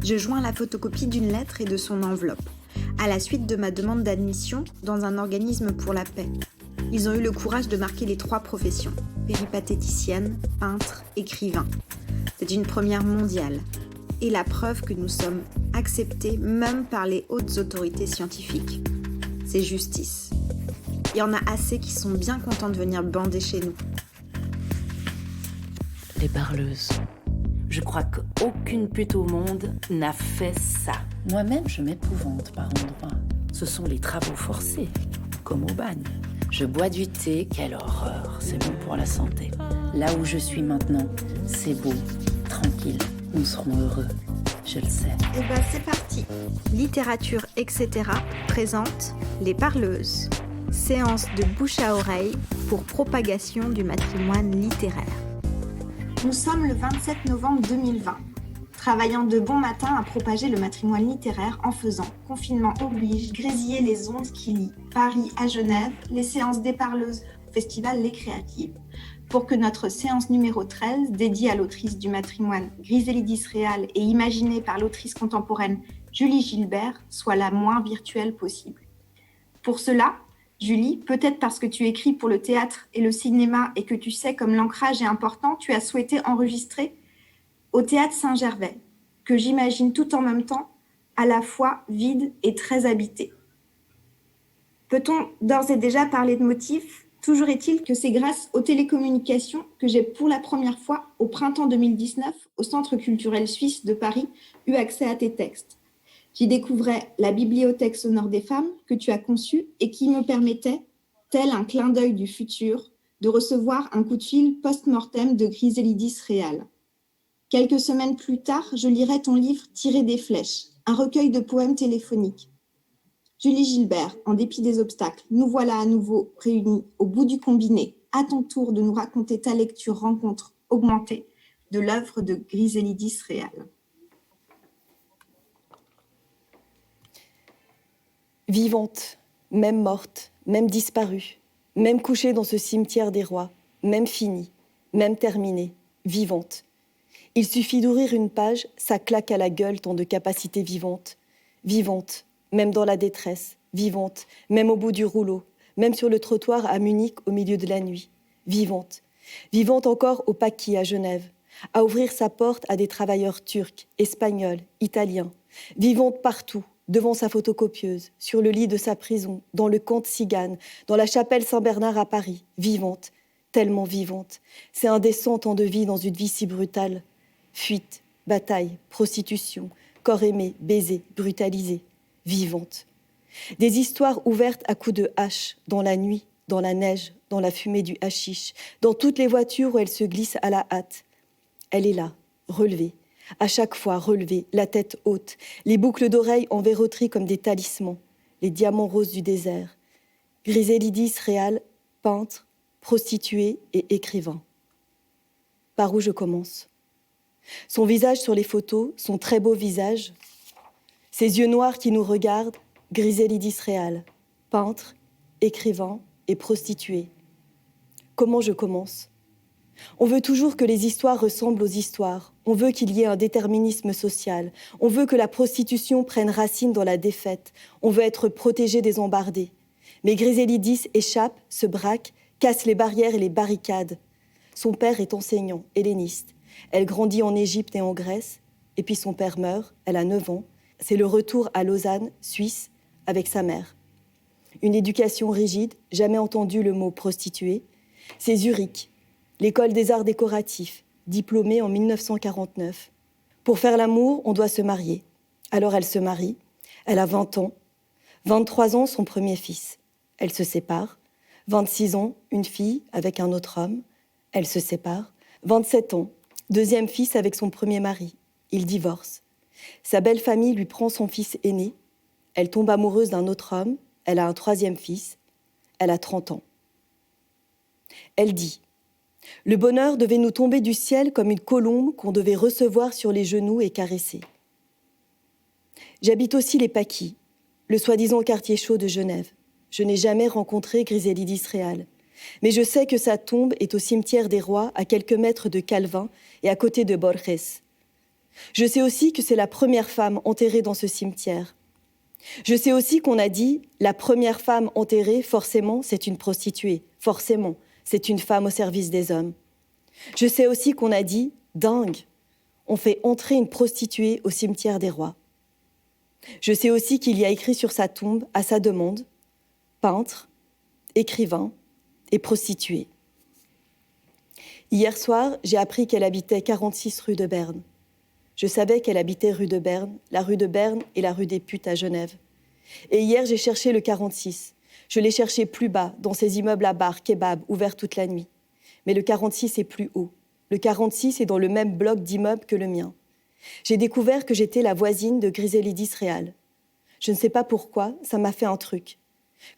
Je joins la photocopie d'une lettre et de son enveloppe, à la suite de ma demande d'admission dans un organisme pour la paix. Ils ont eu le courage de marquer les 3 professions, péripatéticienne, peintre, écrivain. C'est une première mondiale, et la preuve que nous sommes acceptés même par les hautes autorités scientifiques. C'est justice. Il y en a assez qui sont bien contents de venir bander chez nous. Les parleuses. Je crois qu'aucune pute au monde n'a fait ça. Moi-même, je m'épouvante par endroits. Ce sont les travaux forcés, comme au bagne. Je bois du thé, quelle horreur, c'est bon pour la santé. Là où je suis maintenant, c'est beau, tranquille, nous serons heureux, je le sais. Et ben c'est parti. Littérature, etc. présente Les Parleuses. Séance de bouche à oreille pour propagation du matrimoine littéraire. Nous sommes le 27 novembre 2020, travaillant de bon matin à propager le matrimoine littéraire en faisant, confinement oblige, grésiller les ondes qui lient Paris à Genève, les séances des Parleuses au festival Les Créatives, pour que notre séance numéro 13, dédiée à l'autrice du matrimoine Griselidis Réal et imaginée par l'autrice contemporaine Julie Gilbert, soit la moins virtuelle possible. Pour cela, Julie, peut-être parce que tu écris pour le théâtre et le cinéma et que tu sais comme l'ancrage est important, tu as souhaité enregistrer au Théâtre Saint-Gervais, que j'imagine tout en même temps à la fois vide et très habité. Peut-on d'ores et déjà parler de motifs ? Toujours est-il que c'est grâce aux télécommunications que j'ai pour la première fois, au printemps 2019, au Centre culturel suisse de Paris, eu accès à tes textes. J'y découvrais la bibliothèque sonore des femmes que tu as conçue et qui me permettait, tel un clin d'œil du futur, de recevoir un coup de fil post-mortem de Griselidis Réal. Quelques semaines plus tard, je lirai ton livre Tirer des flèches, un recueil de poèmes téléphoniques. Julie Gilbert, en dépit des obstacles, nous voilà à nouveau réunis au bout du combiné. À ton tour de nous raconter ta lecture rencontre augmentée de l'œuvre de Griselidis Réal. Vivante, même morte, même disparue, même couchée dans ce cimetière des rois, même finie, même terminée, vivante. Il suffit d'ouvrir une page, ça claque à la gueule tant de capacités vivantes. Vivante, même dans la détresse, vivante, même au bout du rouleau, même sur le trottoir à Munich au milieu de la nuit. Vivante, vivante encore au Paquis à Genève, à ouvrir sa porte à des travailleurs turcs, espagnols, italiens. Vivante partout, devant sa photocopieuse, sur le lit de sa prison, dans le camp de Cigane, dans la chapelle Saint-Bernard à Paris, vivante, tellement vivante. C'est indécent tant de vie dans une vie si brutale. Fuite, bataille, prostitution, corps aimé, baiser, brutalisé, vivante. Des histoires ouvertes à coups de hache, dans la nuit, dans la neige, dans la fumée du hashish, dans toutes les voitures où elle se glisse à la hâte. Elle est là, relevée. À chaque fois relevée, la tête haute, les boucles d'oreilles en verroterie comme des talismans, les diamants roses du désert. Griselidis Réal, peintre, prostituée et écrivain. Par où je commence ? Son visage sur les photos, son très beau visage, ses yeux noirs qui nous regardent, Griselidis Réal, peintre, écrivain et prostituée. Comment je commence ? On veut toujours que les histoires ressemblent aux histoires. On veut qu'il y ait un déterminisme social. On veut que la prostitution prenne racine dans la défaite. On veut être protégé des embardés. Mais Griselidis échappe, se braque, casse les barrières et les barricades. Son père est enseignant, helléniste. Elle grandit en Égypte et en Grèce. Et puis son père meurt, elle a 9 ans. C'est le retour à Lausanne, Suisse, avec sa mère. Une éducation rigide, jamais entendu le mot prostituée. C'est Zurich, l'école des arts décoratifs, diplômée en 1949. Pour faire l'amour, on doit se marier. Alors elle se marie, elle a 20 ans. 23 ans, son premier fils. Elle se sépare. 26 ans, une fille avec un autre homme. Elle se sépare. 27 ans, deuxième fils avec son premier mari. Ils divorcent. Sa belle famille lui prend son fils aîné. Elle tombe amoureuse d'un autre homme. Elle a un troisième fils. Elle a 30 ans. Elle dit « Le bonheur devait nous tomber du ciel comme une colombe qu'on devait recevoir sur les genoux et caresser. » J'habite aussi les Paquis, le soi-disant quartier chaud de Genève. Je n'ai jamais rencontré Griselidis Réal. Mais je sais que sa tombe est au cimetière des Rois, à quelques mètres de Calvin et à côté de Borges. Je sais aussi que c'est la première femme enterrée dans ce cimetière. Je sais aussi qu'on a dit « la première femme enterrée, forcément, c'est une prostituée. Forcément, c'est une femme au service des hommes. » Je sais aussi qu'on a dit « dingue, on fait entrer une prostituée au cimetière des rois. » Je sais aussi qu'il y a écrit sur sa tombe, à sa demande, « peintre, écrivain et prostituée ». Hier soir, j'ai appris qu'elle habitait 46 rue de Berne. Je savais qu'elle habitait rue de Berne, la rue de Berne et la rue des Putes à Genève. Et hier, j'ai cherché le 46. Je l'ai cherché plus bas, dans ces immeubles à bar, kebab, ouverts toute la nuit. Mais le 46 est plus haut. Le 46 est dans le même bloc d'immeubles que le mien. J'ai découvert que j'étais la voisine de Griselidis Réal. Je ne sais pas pourquoi, ça m'a fait un truc.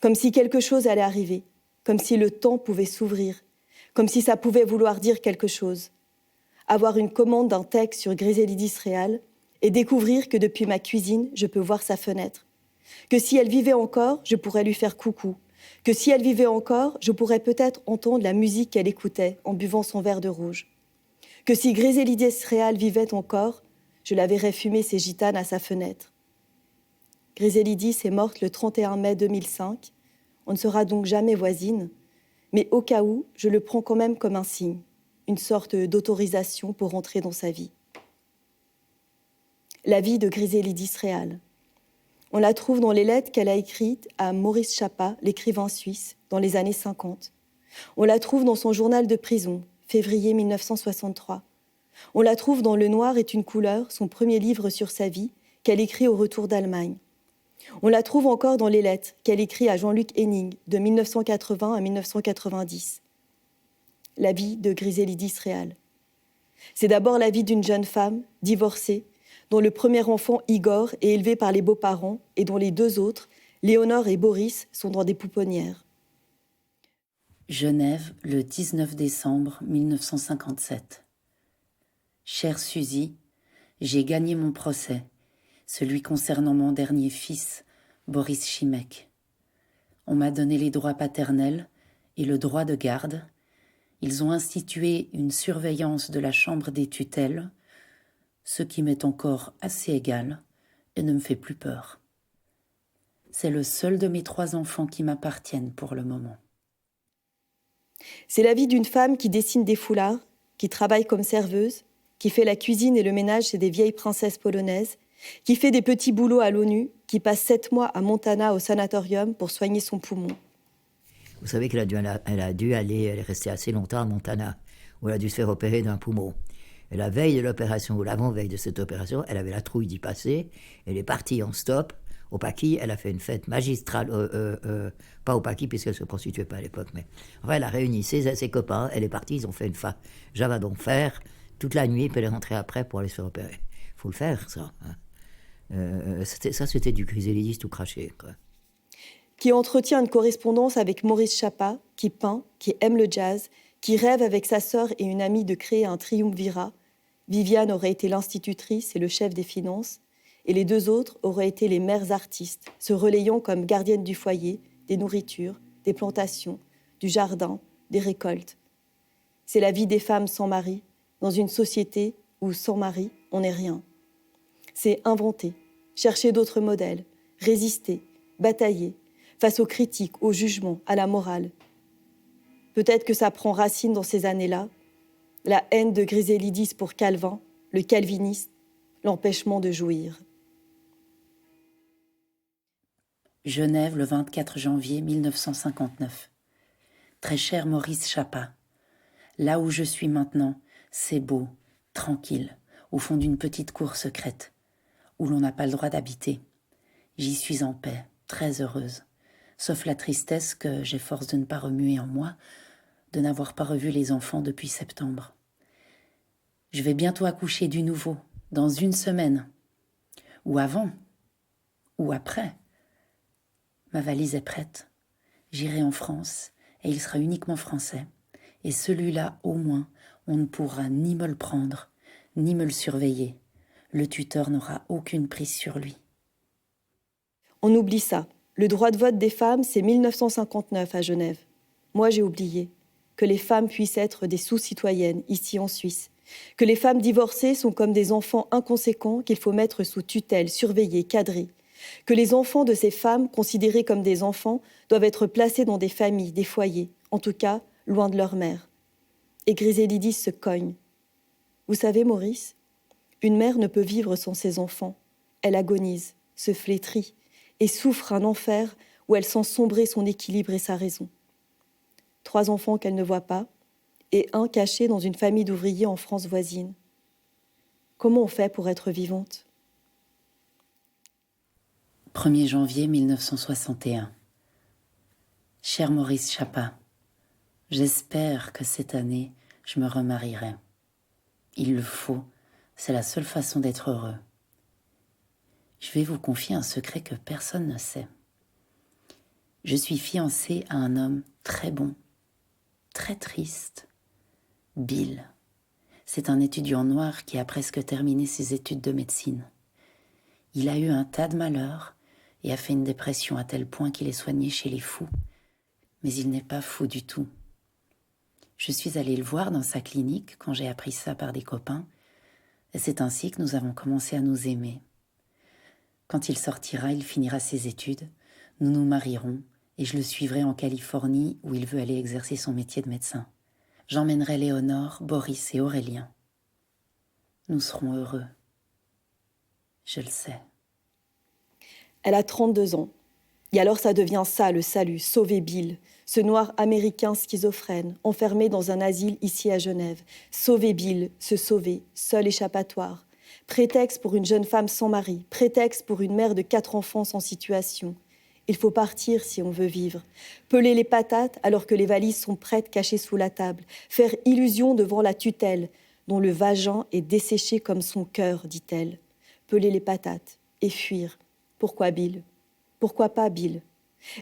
Comme si quelque chose allait arriver. Comme si le temps pouvait s'ouvrir. Comme si ça pouvait vouloir dire quelque chose. Avoir une commande d'un texte sur Griselidis Réal et découvrir que depuis ma cuisine, je peux voir sa fenêtre. Que si elle vivait encore, je pourrais lui faire coucou. Que si elle vivait encore, je pourrais peut-être entendre la musique qu'elle écoutait en buvant son verre de rouge. Que si Griselidis Réal vivait encore, je la verrais fumer ses gitanes à sa fenêtre. Griselidis est morte le 31 mai 2005. On ne sera donc jamais voisine, mais au cas où, je le prends quand même comme un signe. Une sorte d'autorisation pour entrer dans sa vie. La vie de Griselidis Réal. On la trouve dans les lettres qu'elle a écrites à Maurice Chapa, l'écrivain suisse, dans les années 50. On la trouve dans son journal de prison, février 1963. On la trouve dans Le Noir est une couleur, son premier livre sur sa vie, qu'elle écrit au retour d'Allemagne. On la trouve encore dans les lettres qu'elle écrit à Jean-Luc Henning, de 1980 à 1990. La vie de Griselidis Réal. C'est d'abord la vie d'une jeune femme, divorcée, dont le premier enfant, Igor, est élevé par les beaux-parents et dont les deux autres, Léonore et Boris, sont dans des pouponnières. Genève, le 19 décembre 1957. Chère Suzy, j'ai gagné mon procès, celui concernant mon dernier fils, Boris Chimek. On m'a donné les droits paternels et le droit de garde. Ils ont institué une surveillance de la chambre des tutelles, ce qui m'est encore assez égal et ne me fait plus peur. C'est le seul de mes 3 enfants qui m'appartiennent pour le moment. C'est la vie d'une femme qui dessine des foulards, qui travaille comme serveuse, qui fait la cuisine et le ménage chez des vieilles princesses polonaises, qui fait des petits boulots à l'ONU, qui passe 7 mois à Montana au sanatorium pour soigner son poumon. Vous savez qu'elle a dû aller, elle est restée assez longtemps à Montana, où elle a dû se faire opérer d'un poumon. Et la veille de l'opération, ou l'avant-veille de cette opération, elle avait la trouille d'y passer. Elle est partie en stop. Au Paquis, elle a fait une fête magistrale, pas au Paquis, puisqu'elle ne se prostituait pas à l'époque, mais enfin, elle a réuni ses copains, elle est partie, ils ont fait une fête. J'avais donc faire toute la nuit, puis elle est rentrée après pour aller se faire opérer. Il faut le faire, ça. Hein. C'était du Griselidis tout craché, quoi. Qui entretient une correspondance avec Maurice Chapa, qui peint, qui aime le jazz, qui rêve avec sa sœur et une amie de créer un triumvirat. Viviane aurait été l'institutrice et le chef des finances, et les 2 autres auraient été les mères artistes, se relayant comme gardiennes du foyer, des nourritures, des plantations, du jardin, des récoltes. C'est la vie des femmes sans mari, dans une société où, sans mari, on n'est rien. C'est inventer, chercher d'autres modèles, résister, batailler, face aux critiques, aux jugements, à la morale. Peut-être que ça prend racine dans ces années-là, la haine de Griselidis pour Calvin, le calviniste, l'empêchement de jouir. Genève, le 24 janvier 1959. Très cher Maurice Chapa, là où je suis maintenant, c'est beau, tranquille, au fond d'une petite cour secrète, où l'on n'a pas le droit d'habiter. J'y suis en paix, très heureuse, sauf la tristesse que j'ai force de ne pas remuer en moi, de n'avoir pas revu les enfants depuis septembre. Je vais bientôt accoucher du nouveau, dans 1 semaine, ou avant, ou après. Ma valise est prête, j'irai en France, et il sera uniquement français, et celui-là, au moins, on ne pourra ni me le prendre, ni me le surveiller. Le tuteur n'aura aucune prise sur lui. On oublie ça. Le droit de vote des femmes, c'est 1959 à Genève. Moi, j'ai oublié que les femmes puissent être des sous-citoyennes ici en Suisse, Que les femmes divorcées sont comme des enfants inconséquents qu'il faut mettre sous tutelle, surveiller, cadrer. Que les enfants de ces femmes, considérés comme des enfants, doivent être placés dans des familles, des foyers, en tout cas, loin de leur mère. Et Griselidis se cogne. Vous savez, Maurice, une mère ne peut vivre sans ses enfants. Elle agonise, se flétrit et souffre un enfer où elle sent sombrer son équilibre et sa raison. 3 enfants qu'elle ne voit pas et un caché dans une famille d'ouvriers en France voisine. Comment on fait pour être vivante ? 1er janvier 1961. Cher Maurice Chapa, j'espère que cette année, je me remarierai. Il le faut, c'est la seule façon d'être heureux. Je vais vous confier un secret que personne ne sait. Je suis fiancée à un homme très bon, très triste, Bill. C'est un étudiant noir qui a presque terminé ses études de médecine. Il a eu un tas de malheurs et a fait une dépression à tel point qu'il est soigné chez les fous. Mais il n'est pas fou du tout. Je suis allée le voir dans sa clinique quand j'ai appris ça par des copains, et c'est ainsi que nous avons commencé à nous aimer. Quand il sortira, il finira ses études, nous nous marierons, et je le suivrai en Californie où il veut aller exercer son métier de médecin. J'emmènerai Léonore, Boris et Aurélien. Nous serons heureux. Je le sais. Elle a 32 ans. Et alors ça devient ça, le salut, sauver Bill, ce noir américain schizophrène, enfermé dans un asile ici à Genève. Sauver Bill, se sauver, seul échappatoire. Prétexte pour une jeune femme sans mari, prétexte pour une mère de 4 enfants sans situation. Il faut partir si on veut vivre. Peler les patates alors que les valises sont prêtes cachées sous la table. Faire illusion devant la tutelle, dont le vagin est desséché comme son cœur, dit-elle. Peler les patates et fuir. Pourquoi Bill ? Pourquoi pas Bill ?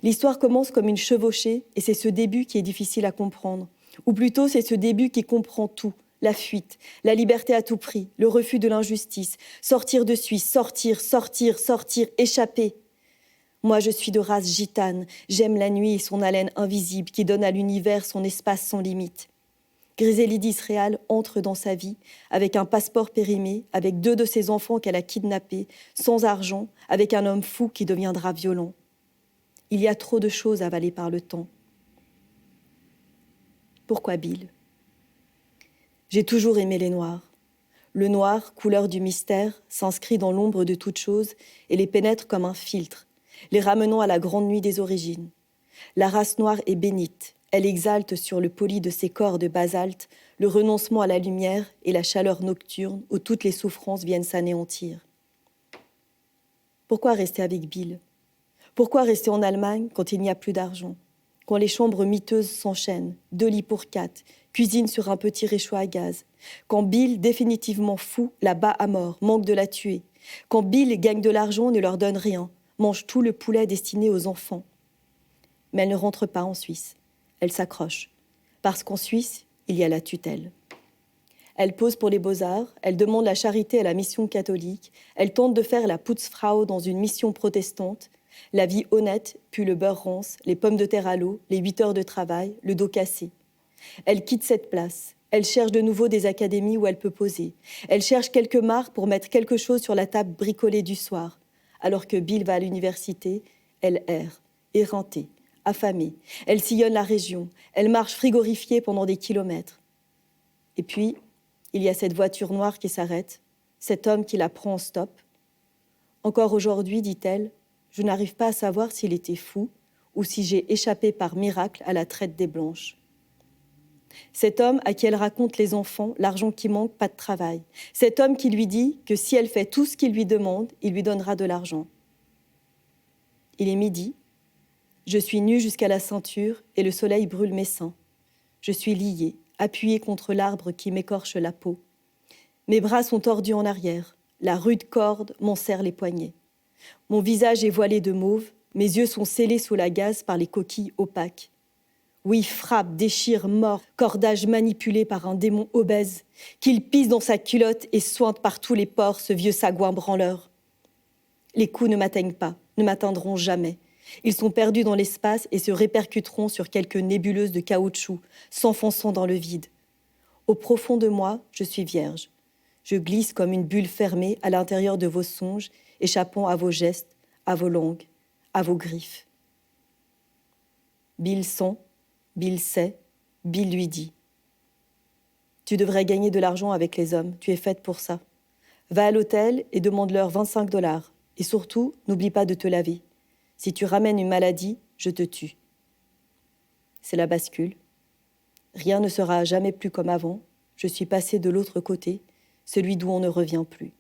L'histoire commence comme une chevauchée et c'est ce début qui est difficile à comprendre. Ou plutôt, c'est ce début qui comprend tout. La fuite, la liberté à tout prix, le refus de l'injustice, sortir de Suisse, sortir, échapper. Moi, je suis de race gitane, j'aime la nuit et son haleine invisible qui donne à l'univers son espace sans limite. Griselidis Réal entre dans sa vie avec un passeport périmé, avec 2 de ses enfants qu'elle a kidnappés, sans argent, avec un homme fou qui deviendra violent. Il y a trop de choses avalées par le temps. Pourquoi Bill ? J'ai toujours aimé les Noirs. Le noir, couleur du mystère, s'inscrit dans l'ombre de toute chose et les pénètre comme un filtre, les ramenant à la grande nuit des origines. La race noire est bénite. Elle exalte sur le poli de ses corps de basalte le renoncement à la lumière et la chaleur nocturne où toutes les souffrances viennent s'anéantir. Pourquoi rester avec Bill ? Pourquoi rester en Allemagne quand il n'y a plus d'argent ? Quand les chambres miteuses s'enchaînent, 2 lits pour 4, cuisine sur un petit réchaud à gaz. Quand Bill, définitivement fou, la bat à mort, manque de la tuer. Quand Bill gagne de l'argent, ne leur donne rien, mange tout le poulet destiné aux enfants. Mais elle ne rentre pas en Suisse. Elle s'accroche. Parce qu'en Suisse, il y a la tutelle. Elle pose pour les beaux-arts, elle demande la charité à la mission catholique, elle tente de faire la Putzfrau dans une mission protestante. La vie honnête pue le beurre rance, les pommes de terre à l'eau, les 8 heures de travail, le dos cassé. Elle quitte cette place. Elle cherche de nouveau des académies où elle peut poser. Elle cherche quelques marques pour mettre quelque chose sur la table bricolée du soir. Alors que Bill va à l'université, elle erre, éreintée, affamée. Elle sillonne la région. Elle marche frigorifiée pendant des kilomètres. Et puis, il y a cette voiture noire qui s'arrête, cet homme qui la prend en stop. Encore aujourd'hui, dit-elle, je n'arrive pas à savoir s'il était fou ou si j'ai échappé par miracle à la traite des Blanches. Cet homme à qui elle raconte les enfants, l'argent qui manque, pas de travail. Cet homme qui lui dit que si elle fait tout ce qu'il lui demande, il lui donnera de l'argent. Il est midi. Je suis nue jusqu'à la ceinture et le soleil brûle mes seins. Je suis liée, appuyée contre l'arbre qui m'écorche la peau. Mes bras sont tordus en arrière. La rude corde m'en serre les poignets. Mon visage est voilé de mauve. Mes yeux sont scellés sous la gaze par les coquilles opaques. Oui, frappe, déchire, mord, cordage manipulé par un démon obèse, qu'il pisse dans sa culotte et sointe par tous les pores ce vieux sagouin branleur. Les coups ne m'atteignent pas, ne m'atteindront jamais. Ils sont perdus dans l'espace et se répercuteront sur quelques nébuleuses de caoutchouc, s'enfonçant dans le vide. Au profond de moi, je suis vierge. Je glisse comme une bulle fermée à l'intérieur de vos songes, échappant à vos gestes, à vos langues, à vos griffes. Bill sent, Bill sait, Bill lui dit. Tu devrais gagner de l'argent avec les hommes, tu es faite pour ça. Va à l'hôtel et demande-leur 25 $. Et surtout, n'oublie pas de te laver. Si tu ramènes une maladie, je te tue. C'est la bascule. Rien ne sera jamais plus comme avant. Je suis passée de l'autre côté, celui d'où on ne revient plus.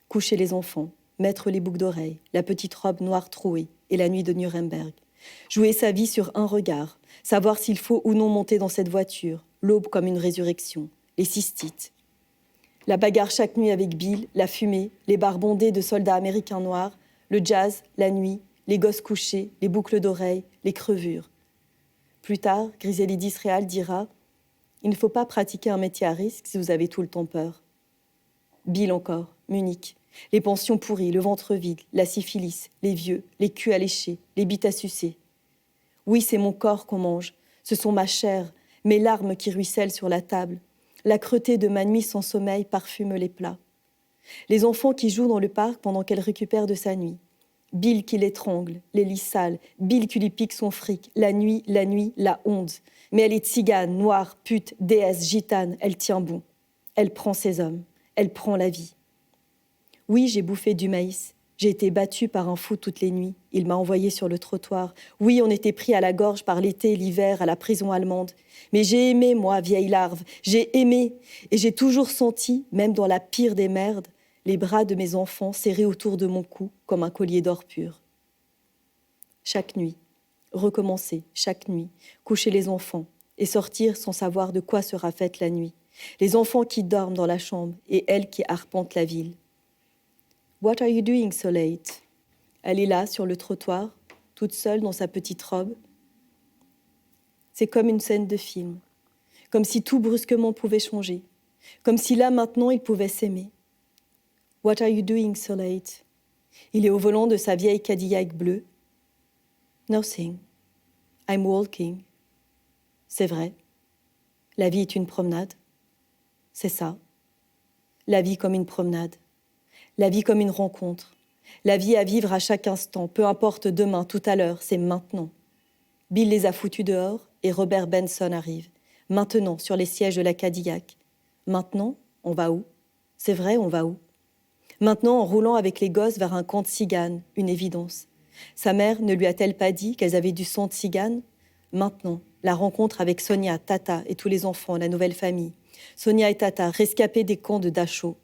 Coucher les enfants, mettre les boucles d'oreilles, la petite robe noire trouée et la nuit de Nuremberg. Jouer sa vie sur un regard, savoir s'il faut ou non monter dans cette voiture, l'aube comme une résurrection, les cystites. La bagarre chaque nuit avec Bill, la fumée, les bars bondés de soldats américains noirs, le jazz, la nuit, les gosses couchés, les boucles d'oreilles, les crevures. Plus tard, Griselidis Réal dira « Il ne faut pas pratiquer un métier à risque si vous avez tout le temps peur. » Bill encore, Munich. Les pensions pourries, le ventre vide, la syphilis, les vieux, les culs à lécher, les bites à sucer. Oui, c'est mon corps qu'on mange, ce sont ma chair, mes larmes qui ruissellent sur la table. L'âcreté de ma nuit sans sommeil parfume les plats. Les enfants qui jouent dans le parc pendant qu'elle récupère de sa nuit. Bill qui l'étrangle, les lits sales, Bill qui lui pique son fric, la nuit, la honte. Mais elle est tzigane, noire, pute, déesse, gitane, elle tient bon. Elle prend ses hommes, elle prend la vie. Oui, j'ai bouffé du maïs. J'ai été battue par un fou toutes les nuits. Il m'a envoyée sur le trottoir. Oui, on était pris à la gorge par l'été et l'hiver à la prison allemande. Mais j'ai aimé, moi, vieille larve. J'ai aimé. Et j'ai toujours senti, même dans la pire des merdes, les bras de mes enfants serrés autour de mon cou comme un collier d'or pur. Chaque nuit, recommencer, chaque nuit, coucher les enfants et sortir sans savoir de quoi sera faite la nuit. Les enfants qui dorment dans la chambre et elle qui arpente la ville. What are you doing so late? Elle est là, sur le trottoir, toute seule dans sa petite robe. C'est comme une scène de film, comme si tout brusquement pouvait changer, comme si là, maintenant, ils pouvaient s'aimer. What are you doing so late? Il est au volant de sa vieille Cadillac bleue. Nothing. I'm walking. C'est vrai. La vie est une promenade. C'est ça. La vie comme une promenade. La vie comme une rencontre. La vie à vivre à chaque instant, peu importe demain, tout à l'heure, c'est maintenant. Bill les a foutus dehors et Robert Benson arrive. Maintenant, sur les sièges de la Cadillac. Maintenant, on va où? C'est vrai, on va où? Maintenant, en roulant avec les gosses vers un camp de tziganes, une évidence. Sa mère ne lui a-t-elle pas dit qu'elles avaient du sang de tzigane? Maintenant, la rencontre avec Sonia, Tata et tous les enfants, la nouvelle famille. Sonia et Tata, rescapés des camps de Dachau.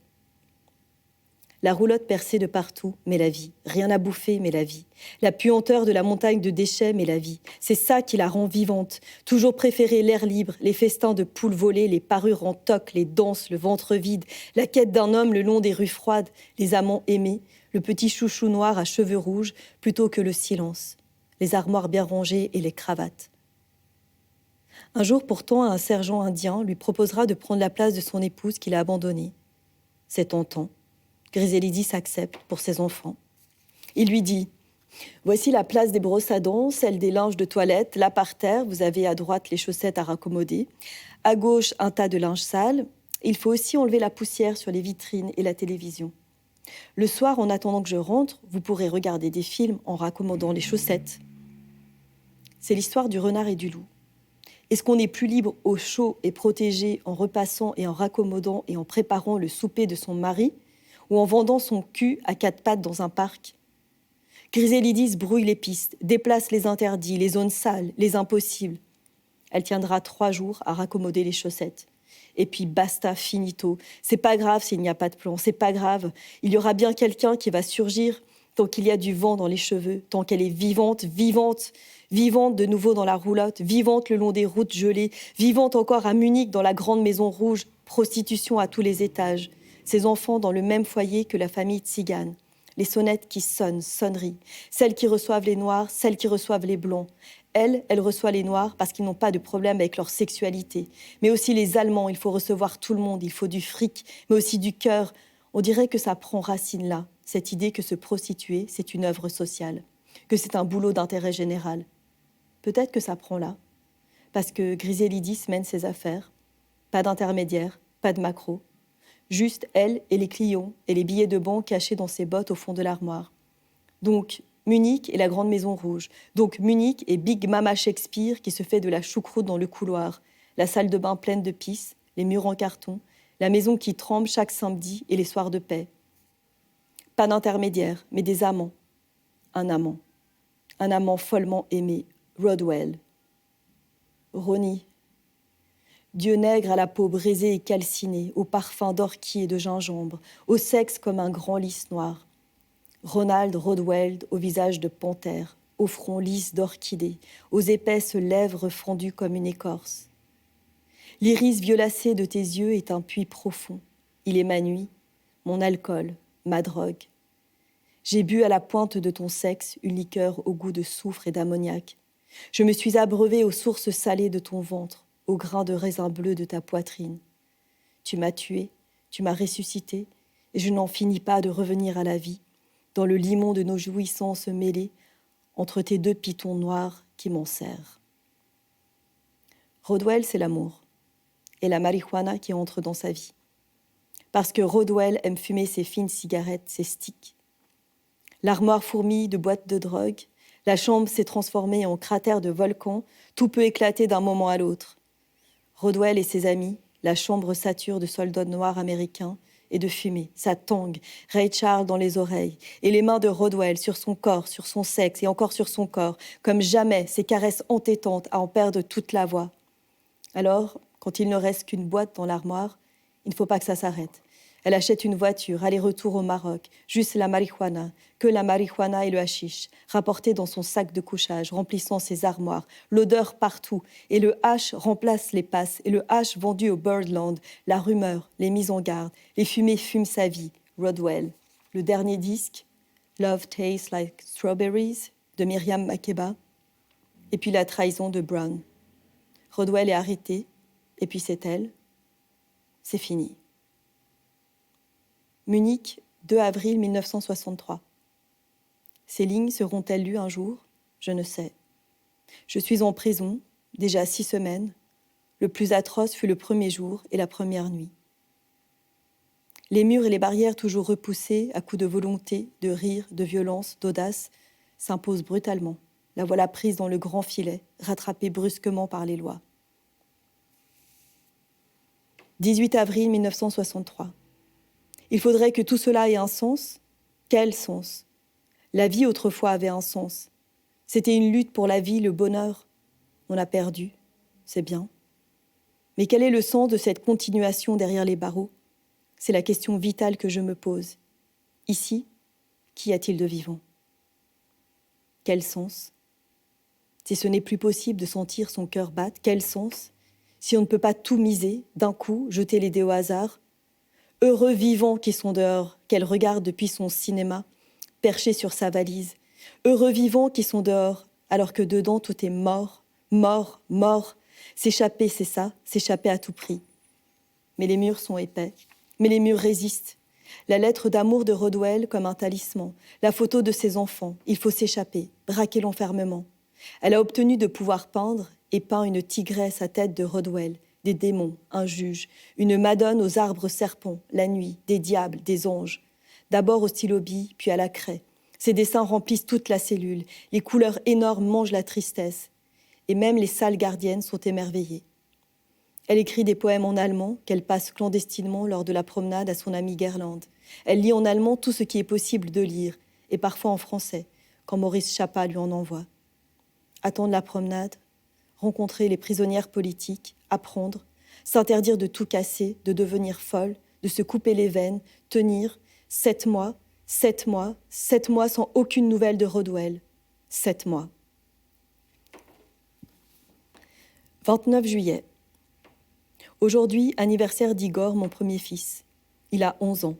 La roulotte percée de partout, mais la vie. Rien à bouffer, mais la vie. La puanteur de la montagne de déchets, mais la vie. C'est ça qui la rend vivante. Toujours préférer l'air libre, les festins de poules volées, les parures en toque, les danses, le ventre vide, la quête d'un homme le long des rues froides, les amants aimés, le petit chouchou noir à cheveux rouges, plutôt que le silence, les armoires bien rangées et les cravates. Un jour, pourtant, un sergent indien lui proposera de prendre la place de son épouse qu'il a abandonnée. C'est tentant. Griselidis accepte pour ses enfants. Il lui dit « Voici la place des brosses à dents, celle des linges de toilette, là par terre, vous avez à droite les chaussettes à raccommoder, à gauche un tas de linge sale. Il faut aussi enlever la poussière sur les vitrines et la télévision. Le soir, en attendant que je rentre, vous pourrez regarder des films en raccommodant les chaussettes. » C'est l'histoire du renard et du loup. Est-ce qu'on est plus libre au chaud et protégé en repassant et en raccommodant et en préparant le souper de son mari ou en vendant son cul à quatre pattes dans un parc? Griselidis brouille les pistes, déplace les interdits, les zones sales, les impossibles. Elle tiendra 3 jours à raccommoder les chaussettes. Et puis basta, finito. C'est pas grave s'il n'y a pas de plan, c'est pas grave. Il y aura bien quelqu'un qui va surgir tant qu'il y a du vent dans les cheveux, tant qu'elle est vivante, vivante, vivante de nouveau dans la roulotte, vivante le long des routes gelées, vivante encore à Munich dans la grande maison rouge, prostitution à tous les étages. Ses enfants dans le même foyer que la famille tzigane. Les sonnettes qui sonnent, sonneries. Celles qui reçoivent les noirs, celles qui reçoivent les blancs. Elle reçoit les noirs parce qu'ils n'ont pas de problème avec leur sexualité. Mais aussi les Allemands, il faut recevoir tout le monde, il faut du fric, mais aussi du cœur. On dirait que ça prend racine là, cette idée que se prostituer, c'est une œuvre sociale, que c'est un boulot d'intérêt général. Peut-être que ça prend là. parce que Griselidis mène ses affaires. Pas d'intermédiaire, pas de macro. Juste elle et les clients et les billets de banque cachés dans ses bottes au fond de l'armoire. Donc, Munich et la Grande Maison Rouge. Donc, Munich et Big Mama Shakespeare qui se fait de la choucroute dans le couloir. La salle de bain pleine de pisse, les murs en carton, la maison qui tremble chaque samedi et les soirs de paix. Pas d'intermédiaire, mais des amants. Un amant follement aimé, Rodwell. Ronnie. Dieu nègre à la peau brisée et calcinée, au parfum d'ortie et de gingembre, au sexe comme un grand lys noir. Ronald Rodwell au visage de panthère, au front lisse d'orchidée, aux épaisses lèvres fendues comme une écorce. L'iris violacé de tes yeux est un puits profond. Il est ma nuit, mon alcool, ma drogue. J'ai bu à la pointe de ton sexe une liqueur au goût de soufre et d'ammoniac. Je me suis abreuvée aux sources salées de ton ventre, aux grains de raisin bleu de ta poitrine. Tu m'as tué, tu m'as ressuscité, et je n'en finis pas de revenir à la vie, dans le limon de nos jouissances mêlées, entre tes deux pitons noirs qui m'enserrent. Rodwell, c'est l'amour, et la marijuana qui entre dans sa vie. Parce que Rodwell aime fumer ses fines cigarettes, ses sticks. L'armoire fourmille de boîtes de drogue, la chambre s'est transformée en cratère de volcan, tout peut éclater d'un moment à l'autre. Rodwell et ses amis, la chambre sature de soldats noirs américains et de fumée, ça tangue, Ray Charles dans les oreilles, et les mains de Rodwell sur son corps, sur son sexe et encore sur son corps, comme jamais ses caresses entêtantes à en perdre toute la voix. Alors, quand il ne reste qu'une boîte dans l'armoire, il ne faut pas que ça s'arrête. Elle achète une voiture, aller-retour au Maroc, juste la marijuana, que la marijuana et le hashish, rapportés dans son sac de couchage, remplissant ses armoires, l'odeur partout, et le hash remplace les passes, et le hash vendu au Birdland, la rumeur, les mises en garde, les fumées fument sa vie, Rodwell. Le dernier disque, Love Tastes Like Strawberries, de Myriam Makeba, et puis la trahison de Brown. Rodwell est arrêté, et puis c'est elle. C'est fini. Munich, 2 avril 1963. Ces lignes seront-elles lues un jour ? Je ne sais. Je suis en prison, déjà 6 semaines. Le plus atroce fut le premier jour et la première nuit. Les murs et les barrières toujours repoussés, à coups de volonté, de rire, de violence, d'audace, s'imposent brutalement. La voilà prise dans le grand filet, rattrapée brusquement par les lois. 18 avril 1963. Il faudrait que tout cela ait un sens. Quel sens ? La vie autrefois avait un sens. C'était une lutte pour la vie, le bonheur. On a perdu, c'est bien. Mais quel est le sens de cette continuation derrière les barreaux ? C'est la question vitale que je me pose. Ici, qu'y a-t-il de vivant ? Quel sens ? Si ce n'est plus possible de sentir son cœur battre, quel sens ? Si on ne peut pas tout miser, d'un coup, jeter les dés au hasard ? Heureux vivants qui sont dehors, qu'elle regarde depuis son cinéma, perché sur sa valise. Heureux vivants qui sont dehors, alors que dedans tout est mort, mort, mort. S'échapper, c'est ça, s'échapper à tout prix. Mais les murs sont épais, mais les murs résistent. La lettre d'amour de Rodwell comme un talisman, la photo de ses enfants, il faut s'échapper, braquer l'enfermement. Elle a obtenu de pouvoir peindre et peint une tigresse à tête de Rodwell, des démons, un juge, une madone aux arbres serpents, la nuit, des diables, des anges. D'abord au stylo-bille, puis à la craie. Ses dessins remplissent toute la cellule. Les couleurs énormes mangent la tristesse. Et même les sales gardiennes sont émerveillées. Elle écrit des poèmes en allemand qu'elle passe clandestinement lors de la promenade à son amie Gerland. Elle lit en allemand tout ce qui est possible de lire, et parfois en français, quand Maurice Chapa lui en envoie. Attendre la promenade, rencontrer les prisonnières politiques, apprendre, s'interdire de tout casser, de devenir folle, de se couper les veines, tenir 7 mois, 7 mois, 7 mois sans aucune nouvelle de Rodwell. 7 mois. 29 juillet. Aujourd'hui, anniversaire d'Igor, mon premier fils. Il a 11 ans.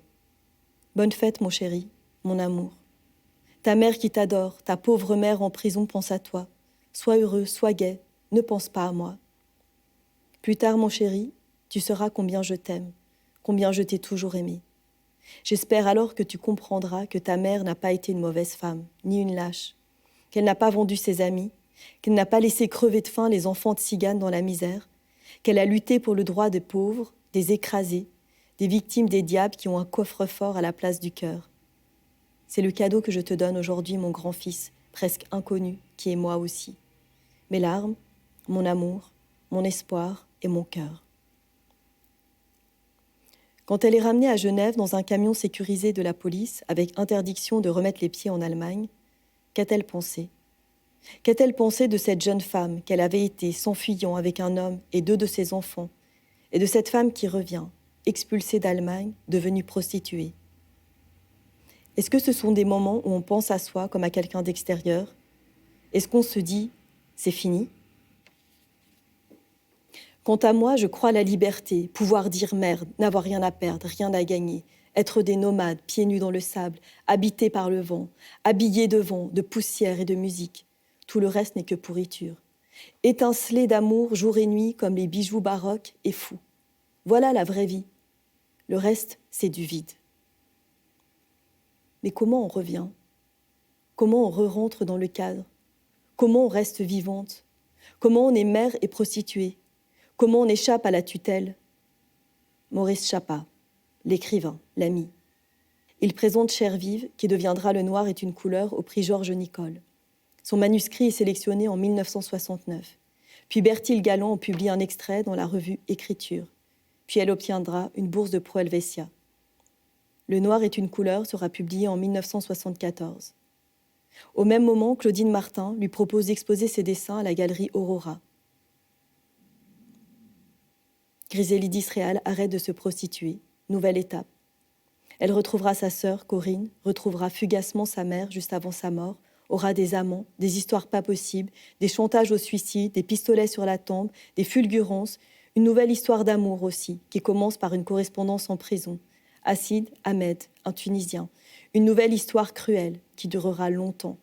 Bonne fête, mon chéri, mon amour. Ta mère qui t'adore, ta pauvre mère en prison pense à toi. Sois heureux, sois gai, ne pense pas à moi. Plus tard, mon chéri, tu sauras combien je t'aime, combien je t'ai toujours aimé. J'espère alors que tu comprendras que ta mère n'a pas été une mauvaise femme, ni une lâche, qu'elle n'a pas vendu ses amis, qu'elle n'a pas laissé crever de faim les enfants tziganes dans la misère, qu'elle a lutté pour le droit des pauvres, des écrasés, des victimes des diables qui ont un coffre-fort à la place du cœur. C'est le cadeau que je te donne aujourd'hui, mon grand-fils, presque inconnu, qui est moi aussi. Mes larmes, mon amour, mon espoir et mon cœur. Quand elle est ramenée à Genève dans un camion sécurisé de la police, avec interdiction de remettre les pieds en Allemagne, qu'a-t-elle pensé ? Qu'a-t-elle pensé de cette jeune femme qu'elle avait été s'enfuyant avec un homme et 2 de ses enfants, et de cette femme qui revient, expulsée d'Allemagne, devenue prostituée ? Est-ce que ce sont des moments où on pense à soi comme à quelqu'un d'extérieur ? Est-ce qu'on se dit « c'est fini » ? Quant à moi, je crois à la liberté, pouvoir dire merde, n'avoir rien à perdre, rien à gagner, être des nomades, pieds nus dans le sable, habités par le vent, habillés de vent, de poussière et de musique. Tout le reste n'est que pourriture. Étinceler d'amour jour et nuit comme les bijoux baroques et fous. Voilà la vraie vie. Le reste, c'est du vide. Mais comment on revient ? Comment on re-rentre dans le cadre ? Comment on reste vivante ? Comment on est mère et prostituée ? Comment on échappe à la tutelle ? Maurice Chapa, l'écrivain, l'ami. Il présente Chair vive, qui deviendra Le noir est une couleur, au prix Georges Nicole. Son manuscrit est sélectionné en 1969. Puis Bertil Galland en publie un extrait dans la revue Écriture. Puis elle obtiendra une bourse de Pro Helvetia. Le noir est une couleur sera publié en 1974. Au même moment, Claudine Martin lui propose d'exposer ses dessins à la galerie Aurora. Griselidis Réal arrête de se prostituer. Nouvelle étape. Elle retrouvera sa sœur, Corinne, retrouvera fugacement sa mère juste avant sa mort, aura des amants, des histoires pas possibles, des chantages au suicide, des pistolets sur la tempe, des fulgurances, une nouvelle histoire d'amour aussi, qui commence par une correspondance en prison. Acide, Ahmed, un Tunisien. Une nouvelle histoire cruelle qui durera longtemps.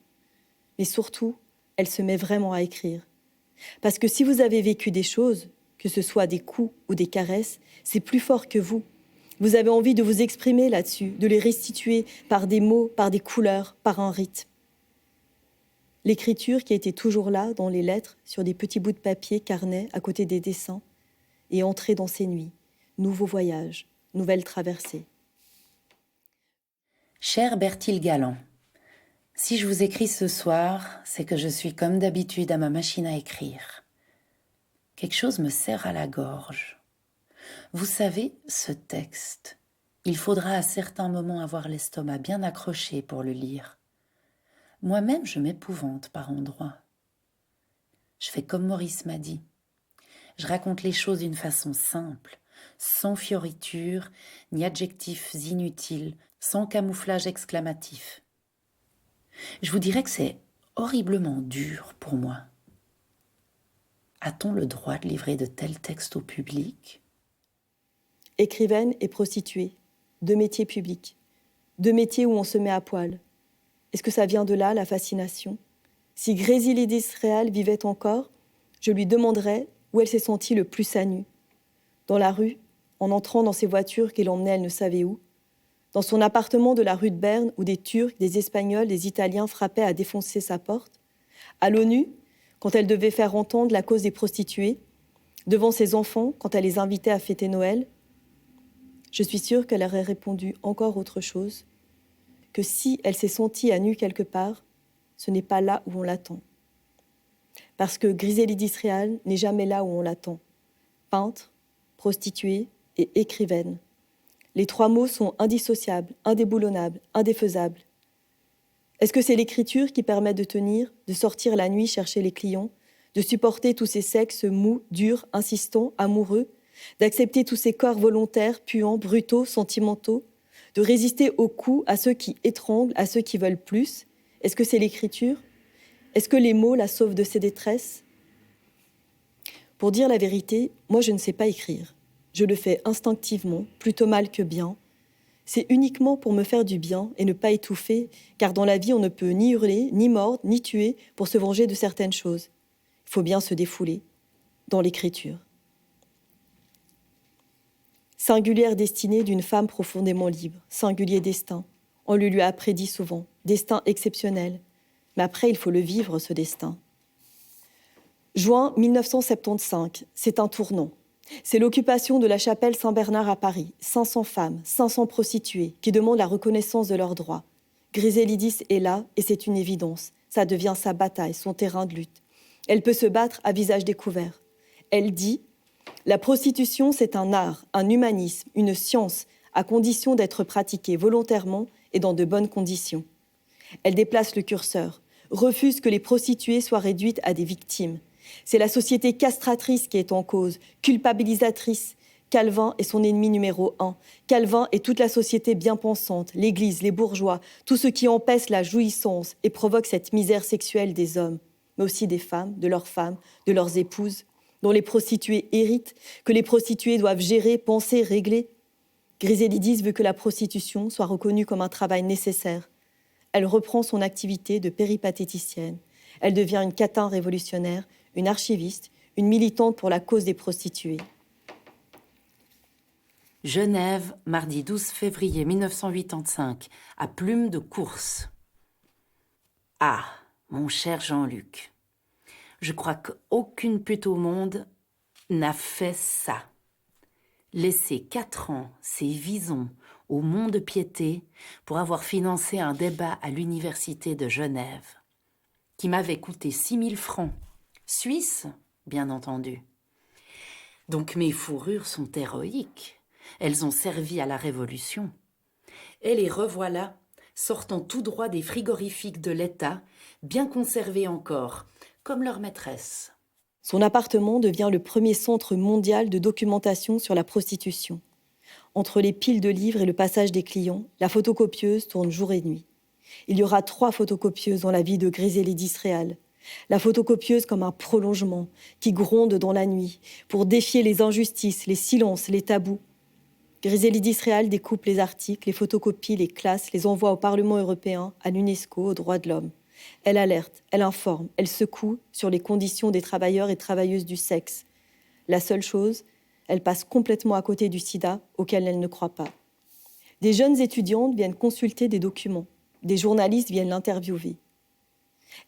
Mais surtout, elle se met vraiment à écrire. Parce que si vous avez vécu des choses, que ce soit des coups ou des caresses, c'est plus fort que vous. Vous avez envie de vous exprimer là-dessus, de les restituer par des mots, par des couleurs, par un rythme. L'écriture qui était toujours là, dans les lettres, sur des petits bouts de papier, carnets, à côté des dessins, et entrée dans ces nuits. Nouveau voyage, nouvelle traversée. Cher Bertil Galland, si je vous écris ce soir, c'est que je suis comme d'habitude à ma machine à écrire. Quelque chose me serre à la gorge. Vous savez, ce texte, il faudra à certains moments avoir l'estomac bien accroché pour le lire. Moi-même, je m'épouvante par endroits. Je fais comme Maurice m'a dit. Je raconte les choses d'une façon simple, sans fioritures, ni adjectifs inutiles, sans camouflage exclamatif. Je vous dirais que c'est horriblement dur pour moi. A-t-on le droit de livrer de tels textes au public ? Écrivaine et prostituée, 2 métiers publics, 2 métiers où on se met à poil. Est-ce que ça vient de là, la fascination ? Si Griselidis Réal vivait encore, je lui demanderais où elle s'est sentie le plus à nu. Dans la rue, en entrant dans ces voitures qui l'emmenaient elle ne savait où. Dans son appartement de la rue de Berne où des Turcs, des Espagnols, des Italiens frappaient à défoncer sa porte. À l'ONU, quand elle devait faire entendre la cause des prostituées. Devant ses enfants, quand elle les invitait à fêter Noël. Je suis sûre qu'elle aurait répondu encore autre chose. Que si elle s'est sentie à nu quelque part, ce n'est pas là où on l'attend. Parce que Griselidis Réal n'est jamais là où on l'attend. Peintre, prostituée et écrivaine. Les 3 mots sont indissociables, indéboulonnables, indéfaisables. Est-ce que c'est l'écriture qui permet de tenir, de sortir la nuit chercher les clients, de supporter tous ces sexes mous, durs, insistants, amoureux, d'accepter tous ces corps volontaires, puants, brutaux, sentimentaux, de résister aux coups, à ceux qui étranglent, à ceux qui veulent plus? Est-ce que c'est l'écriture? Est-ce que les mots la sauvent de ses détresses? Pour dire la vérité, moi je ne sais pas écrire. Je le fais instinctivement, plutôt mal que bien. C'est uniquement pour me faire du bien et ne pas étouffer, car dans la vie on ne peut ni hurler, ni mordre, ni tuer pour se venger de certaines choses. Il faut bien se défouler, dans l'écriture. Singulière destinée d'une femme profondément libre, singulier destin. On lui a prédit souvent, destin exceptionnel. Mais après, il faut le vivre, ce destin. Juin 1975, c'est un tournant. C'est l'occupation de la chapelle Saint-Bernard à Paris. 500 femmes, 500 prostituées qui demandent la reconnaissance de leurs droits. Griselidis est là et c'est une évidence. Ça devient sa bataille, son terrain de lutte. Elle peut se battre à visage découvert. Elle dit « La prostitution, c'est un art, un humanisme, une science, à condition d'être pratiquée volontairement et dans de bonnes conditions. » Elle déplace le curseur, refuse que les prostituées soient réduites à des victimes. C'est la société castratrice qui est en cause, culpabilisatrice. Calvin est son ennemi numéro 1. Calvin est toute la société bien pensante, l'Église, les bourgeois, tout ce qui empêche la jouissance et provoque cette misère sexuelle des hommes, mais aussi des femmes, de leurs épouses, dont les prostituées héritent, que les prostituées doivent gérer, penser, régler. Griselidis veut que la prostitution soit reconnue comme un travail nécessaire. Elle reprend son activité de péripatéticienne. Elle devient une catin révolutionnaire, une archiviste, une militante pour la cause des prostituées. Genève, mardi 12 février 1985, à Plume de Course. Ah, mon cher Jean-Luc, je crois qu'aucune pute au monde n'a fait ça. Laisser 4 ans ses visons au mont-de-piété pour avoir financé un débat à l'université de Genève, qui m'avait coûté 6 000 francs, suisses, bien entendu. Donc mes fourrures sont héroïques. Elles ont servi à la Révolution. Et les revoilà, sortant tout droit des frigorifiques de l'État, bien conservées encore, comme leur maîtresse. Son appartement devient le premier centre mondial de documentation sur la prostitution. Entre les piles de livres et le passage des clients, la photocopieuse tourne jour et nuit. Il y aura 3 photocopieuses dans la vie de Griselidis Réal. La photocopieuse comme un prolongement qui gronde dans la nuit pour défier les injustices, les silences, les tabous. Griselidis Réal découpe les articles, les photocopie, les classe, les envoie au Parlement européen, à l'UNESCO, aux droits de l'homme. Elle alerte, elle informe, elle secoue sur les conditions des travailleurs et travailleuses du sexe. La seule chose, elle passe complètement à côté du sida auquel elle ne croit pas. Des jeunes étudiantes viennent consulter des documents. Des journalistes viennent l'interviewer.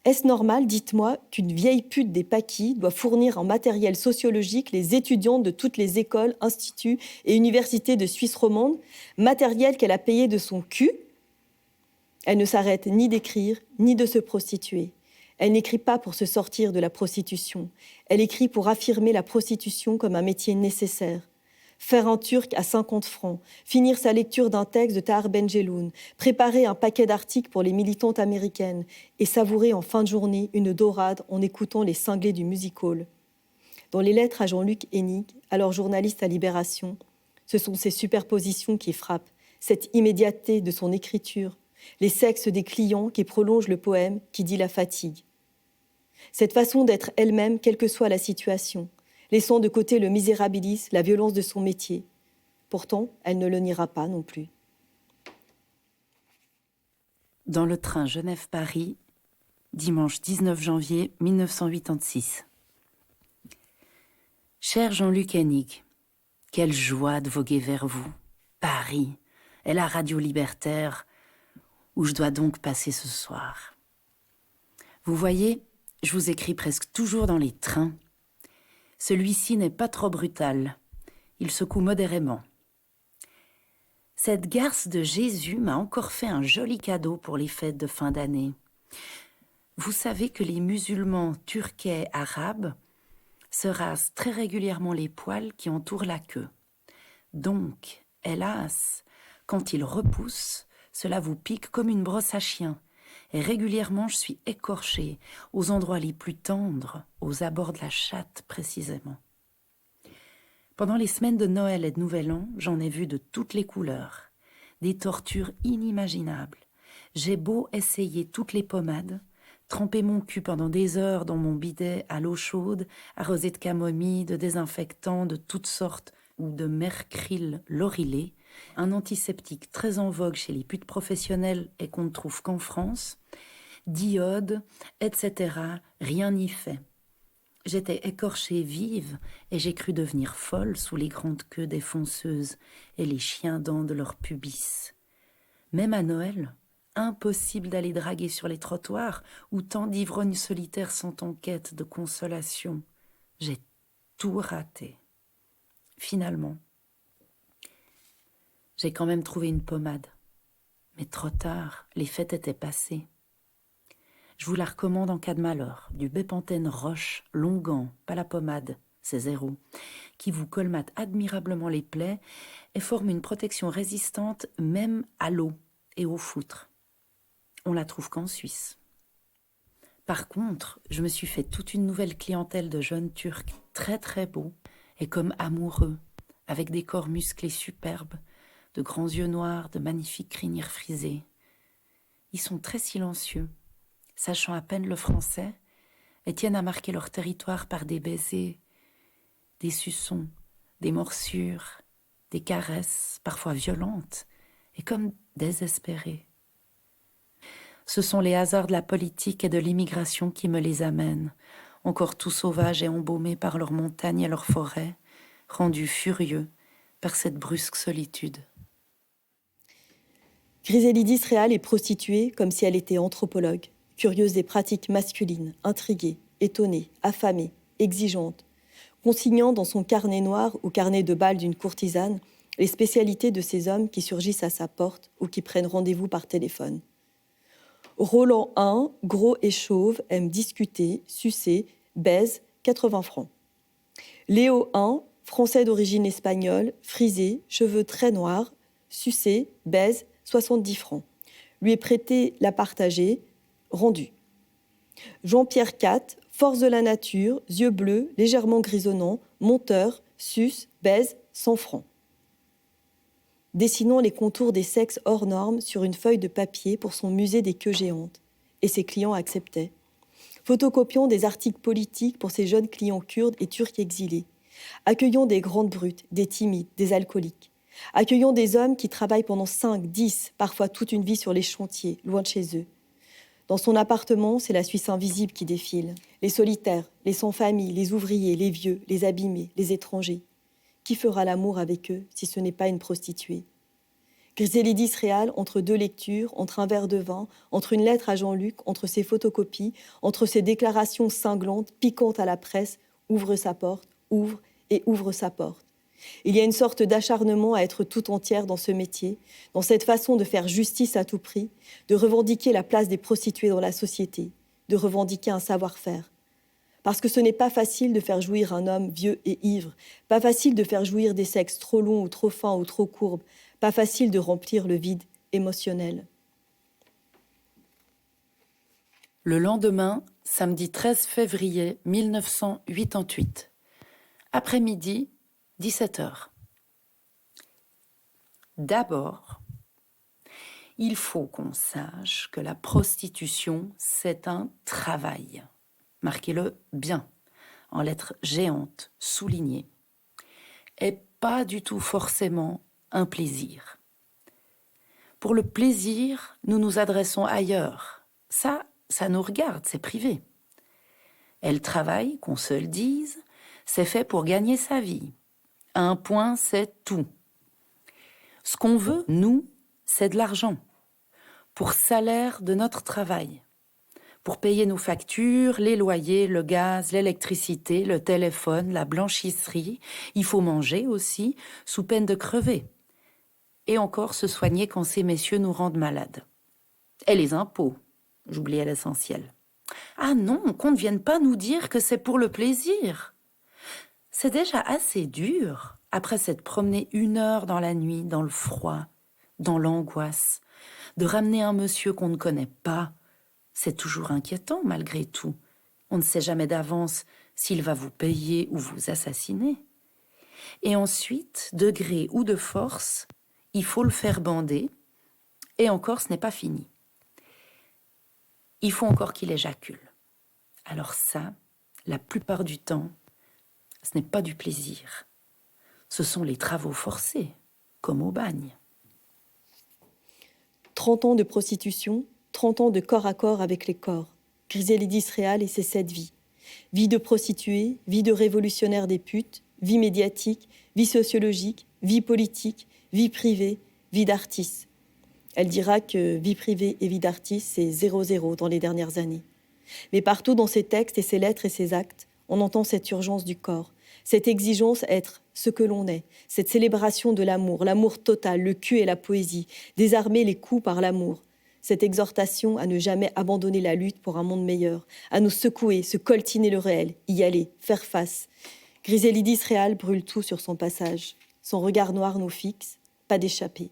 Est-ce normal, dites-moi, qu'une vieille pute des paquis doit fournir en matériel sociologique les étudiantes de toutes les écoles, instituts et universités de Suisse romande, matériel qu'elle a payé de son cul? Elle ne s'arrête ni d'écrire, ni de se prostituer. Elle n'écrit pas pour se sortir de la prostitution. Elle écrit pour affirmer la prostitution comme un métier nécessaire. Faire un turc à 50 francs, finir sa lecture d'un texte de Tahar Benjeloun, préparer un paquet d'articles pour les militantes américaines et savourer en fin de journée une dorade en écoutant les cinglés du music-hall. Dans les lettres à Jean-Luc Hennig, alors journaliste à Libération, ce sont ces superpositions qui frappent, cette immédiateté de son écriture, les sexes des clients qui prolongent le poème qui dit la fatigue. Cette façon d'être elle-même, quelle que soit la situation, laissant de côté le misérabilisme, la violence de son métier. Pourtant, elle ne le niera pas non plus. Dans le train Genève-Paris, dimanche 19 janvier 1986. Cher Jean-Luc Hennig, quelle joie de voguer vers vous, Paris, et la radio libertaire, où je dois donc passer ce soir. Vous voyez, je vous écris presque toujours dans les trains. Celui-ci n'est pas trop brutal. Il secoue modérément. Cette garce de Jésus m'a encore fait un joli cadeau pour les fêtes de fin d'année. Vous savez que les musulmans turquais arabes se rasent très régulièrement les poils qui entourent la queue. Donc, hélas, quand ils repoussent, cela vous pique comme une brosse à chien. Et régulièrement, je suis écorchée aux endroits les plus tendres, aux abords de la chatte précisément. Pendant les semaines de Noël et de Nouvel An, j'en ai vu de toutes les couleurs, des tortures inimaginables. J'ai beau essayer toutes les pommades, tremper mon cul pendant des heures dans mon bidet à l'eau chaude, arrosé de camomille, de désinfectants de toutes sortes ou de mercryl laurilé, un antiseptique très en vogue chez les putes professionnelles et qu'on ne trouve qu'en France, d'iode, etc., rien n'y fait. J'étais écorchée vive et j'ai cru devenir folle sous les grandes queues des fonceuses et les chiens dents de leur pubis. Même à Noël, impossible d'aller draguer sur les trottoirs où tant d'ivrognes solitaires sont en quête de consolation. J'ai tout raté. Finalement, j'ai quand même trouvé une pommade. Mais trop tard, les fêtes étaient passées. Je vous la recommande en cas de malheur. Du Bépantène Roche, Longan, pas la pommade, c'est 0, qui vous colmate admirablement les plaies et forme une protection résistante même à l'eau et aux foutres. On la trouve qu'en Suisse. Par contre, je me suis fait toute une nouvelle clientèle de jeunes Turcs très très beaux et comme amoureux, avec des corps musclés superbes, de grands yeux noirs, de magnifiques crinières frisées. Ils sont très silencieux, sachant à peine le français, et tiennent à marquer leur territoire par des baisers, des suçons, des morsures, des caresses, parfois violentes, et comme désespérées. Ce sont les hasards de la politique et de l'immigration qui me les amènent, encore tout sauvages et embaumés par leurs montagnes et leurs forêts, rendus furieux par cette brusque solitude. Griselidis Réal est prostituée comme si elle était anthropologue, curieuse des pratiques masculines, intriguée, étonnée, affamée, exigeante, consignant dans son carnet noir ou carnet de bal d'une courtisane les spécialités de ces hommes qui surgissent à sa porte ou qui prennent rendez-vous par téléphone. Roland I, gros et chauve, aime discuter, sucer, baise, 80 francs. Léo I, français d'origine espagnole, frisé, cheveux très noirs, sucé, baise, 70 francs. Lui est prêté la partager, rendu. Jean-Pierre IV, force de la nature, yeux bleus, légèrement grisonnants, monteur, suce, baise, 100 francs. Dessinons les contours des sexes hors normes sur une feuille de papier pour son musée des queues géantes. Et ses clients acceptaient. Photocopions des articles politiques pour ses jeunes clients kurdes et turcs exilés. Accueillons des grandes brutes, des timides, des alcooliques. Accueillons des hommes qui travaillent pendant 5, 10, parfois toute une vie sur les chantiers, loin de chez eux. Dans son appartement, c'est la Suisse invisible qui défile. Les solitaires, les sans-famille, les ouvriers, les vieux, les abîmés, les étrangers. Qui fera l'amour avec eux si ce n'est pas une prostituée? Griselidis Réal, entre deux lectures, entre un verre de vin, entre une lettre à Jean-Luc, entre ses photocopies, entre ses déclarations cinglantes, piquantes à la presse, ouvre sa porte, ouvre et ouvre sa porte. Il y a une sorte d'acharnement à être tout entière dans ce métier, dans cette façon de faire justice à tout prix, de revendiquer la place des prostituées dans la société, de revendiquer un savoir-faire. Parce que ce n'est pas facile de faire jouir un homme vieux et ivre, pas facile de faire jouir des sexes trop longs ou trop fins ou trop courbes, pas facile de remplir le vide émotionnel. Le lendemain, samedi 13 février 1988, après-midi, 17h. D'abord, il faut qu'on sache que la prostitution, c'est un travail. Marquez-le bien, en lettres géantes, soulignées. Et pas du tout forcément un plaisir. Pour le plaisir, nous nous adressons ailleurs. Ça nous regarde, c'est privé. Elle travaille, qu'on se le dise, c'est fait pour gagner sa vie. Un point, c'est tout. Ce qu'on veut, nous, c'est de l'argent. Pour salaire de notre travail. Pour payer nos factures, les loyers, le gaz, l'électricité, le téléphone, la blanchisserie. Il faut manger aussi, sous peine de crever. Et encore se soigner quand ces messieurs nous rendent malades. Et les impôts, j'oubliais l'essentiel. Ah non, qu'on ne vienne pas nous dire que c'est pour le plaisir. C'est déjà assez dur, après s'être promené 1 heure dans la nuit, dans le froid, dans l'angoisse, de ramener un monsieur qu'on ne connaît pas. C'est toujours inquiétant, malgré tout. On ne sait jamais d'avance s'il va vous payer ou vous assassiner. Et ensuite, de gré ou de force, il faut le faire bander. Et encore, ce n'est pas fini. Il faut encore qu'il éjacule. Alors ça, la plupart du temps, ce n'est pas du plaisir. Ce sont les travaux forcés, comme au bagne. 30 ans de prostitution, 30 ans de corps à corps avec les corps. Griselidis Réal et ses 7 vies. Vie de prostituée, vie de révolutionnaire des putes, vie médiatique, vie sociologique, vie politique, vie privée, vie d'artiste. Elle dira que vie privée et vie d'artiste, c'est 0-0 dans les dernières années. Mais partout dans ses textes et ses lettres et ses actes, on entend cette urgence du corps, cette exigence à être ce que l'on est, cette célébration de l'amour total, le cul et la poésie, désarmer les coups par l'amour, cette exhortation à ne jamais abandonner la lutte pour un monde meilleur, à nous secouer, se coltiner le réel, y aller, faire face. Griselidis Réal brûle tout sur son passage. Son regard noir nous fixe, pas d'échappée.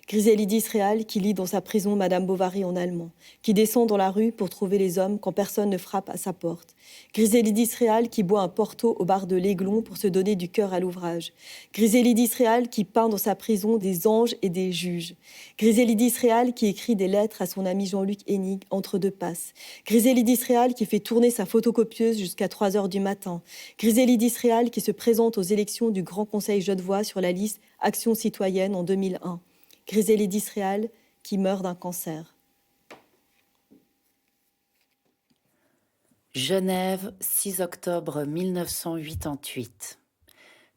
Griselidis Réal qui lit dans sa prison Madame Bovary en allemand, qui descend dans la rue pour trouver les hommes quand personne ne frappe à sa porte. Griselidis Réal qui boit un porto au bar de l'Aiglon pour se donner du cœur à l'ouvrage. Griselidis Réal qui peint dans sa prison des anges et des juges. Griselidis Réal qui écrit des lettres à son ami Jean-Luc Hénig entre deux passes. Griselidis Réal qui fait tourner sa photocopieuse jusqu'à 3h du matin. Griselidis Réal qui se présente aux élections du Grand Conseil genevois sur la liste Action citoyenne en 2001. Griselidis Réal qui meurt d'un cancer. Genève, 6 octobre 1988.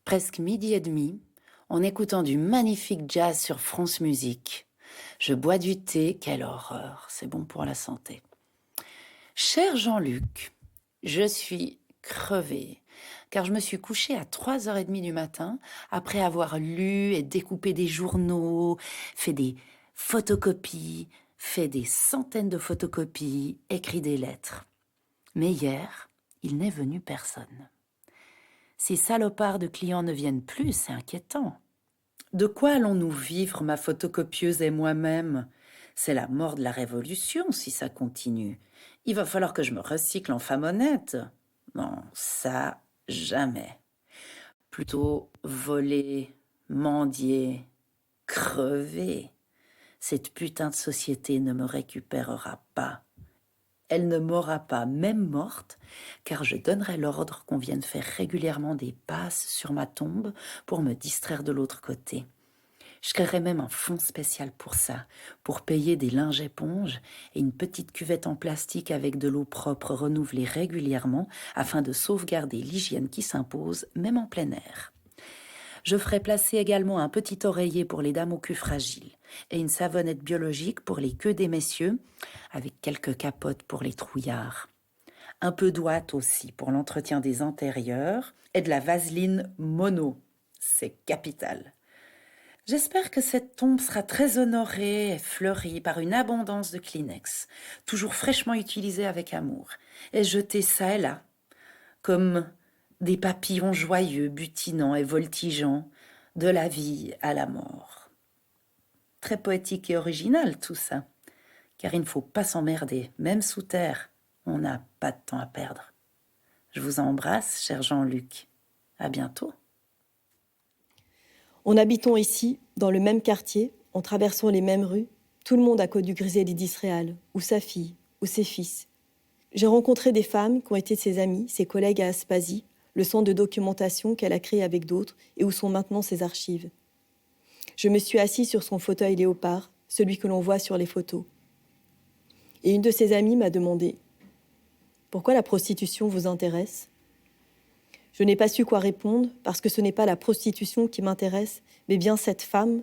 Presque midi et demi, en écoutant du magnifique jazz sur France Musique. Je bois du thé, quelle horreur, c'est bon pour la santé. Cher Jean-Luc, je suis crevée, car je me suis couchée à 3h30 du matin, après avoir lu et découpé des journaux, fait des photocopies, fait des centaines de photocopies, écrit des lettres. Mais hier, il n'est venu personne. Ces salopards de clients ne viennent plus, c'est inquiétant. De quoi allons-nous vivre, ma photocopieuse et moi-même ? C'est la mort de la révolution si ça continue. Il va falloir que je me recycle en femme honnête. Non, ça, jamais. Plutôt voler, mendier, crever. Cette putain de société ne me récupérera pas. Elle ne m'aura pas, même morte, car je donnerai l'ordre qu'on vienne faire régulièrement des passes sur ma tombe pour me distraire de l'autre côté. Je créerai même un fonds spécial pour ça, pour payer des linges éponges et une petite cuvette en plastique avec de l'eau propre renouvelée régulièrement afin de sauvegarder l'hygiène qui s'impose, même en plein air. Je ferai placer également un petit oreiller pour les dames au cul fragile et une savonnette biologique pour les queues des messieurs, avec quelques capotes pour les trouillards. Un peu d'ouate aussi pour l'entretien des antérieurs et de la vaseline mono. C'est capital. J'espère que cette tombe sera très honorée et fleurie par une abondance de Kleenex, toujours fraîchement utilisés avec amour, et jetés ça et là, comme des papillons joyeux, butinants et voltigeants, de la vie à la mort. Très poétique et original tout ça, car il ne faut pas s'emmerder, même sous terre, on n'a pas de temps à perdre. Je vous embrasse, cher Jean-Luc. À bientôt. En habitant ici, dans le même quartier, en traversant les mêmes rues, tout le monde a connu Griselidis Réal, ou sa fille, ou ses fils. J'ai rencontré des femmes qui ont été ses amies, ses collègues à Aspasie, le centre de documentation qu'elle a créé avec d'autres et où sont maintenant ses archives. Je me suis assise sur son fauteuil léopard, celui que l'on voit sur les photos. Et une de ses amies m'a demandé « Pourquoi la prostitution vous intéresse ?» Je n'ai pas su quoi répondre parce que ce n'est pas la prostitution qui m'intéresse, mais bien cette femme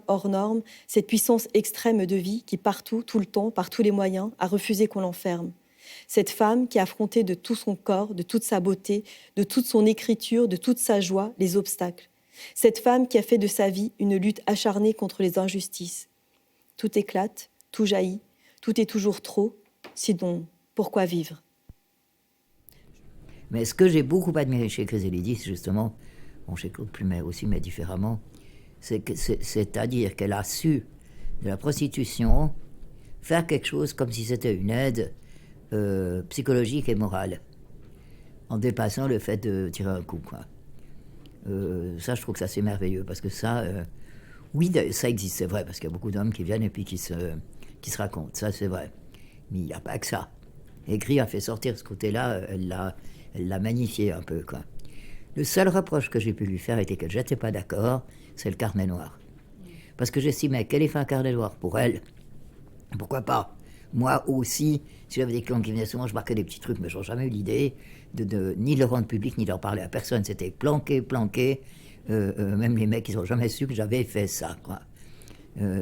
hors norme, cette puissance extrême de vie qui partout, tout le temps, par tous les moyens, a refusé qu'on l'enferme. Cette femme qui a affronté de tout son corps, de toute sa beauté, de toute son écriture, de toute sa joie, les obstacles. Cette femme qui a fait de sa vie une lutte acharnée contre les injustices. Tout éclate, tout jaillit, tout est toujours trop. Sinon, pourquoi vivre ? Mais ce que j'ai beaucoup admiré chez Griselidis, justement, bon, chez Claude Plumet aussi, mais différemment, c'est-à-dire qu'elle a su, de la prostitution, faire quelque chose comme si c'était une aide psychologique et morale, en dépassant le fait de tirer un coup, quoi. Ça, je trouve que ça, c'est merveilleux, parce que ça, oui, ça existe, c'est vrai, parce qu'il y a beaucoup d'hommes qui viennent et puis qui se racontent, ça, c'est vrai. Mais il n'y a pas que ça. Et Gris a fait sortir ce côté-là, elle l'a magnifié un peu, quoi. Le seul reproche que j'ai pu lui faire était qu'elle n'était pas d'accord, c'est le carnet noir. Parce que j'estimais qu'elle ait fait un carnet noir pour elle. Pourquoi pas ? Moi aussi, si j'avais des clients qui venaient souvent, je marquais des petits trucs, mais je n'ai jamais eu l'idée ni de le rendre public, ni de leur parler à personne. C'était planqué. Même les mecs, ils n'ont jamais su que j'avais fait ça, quoi.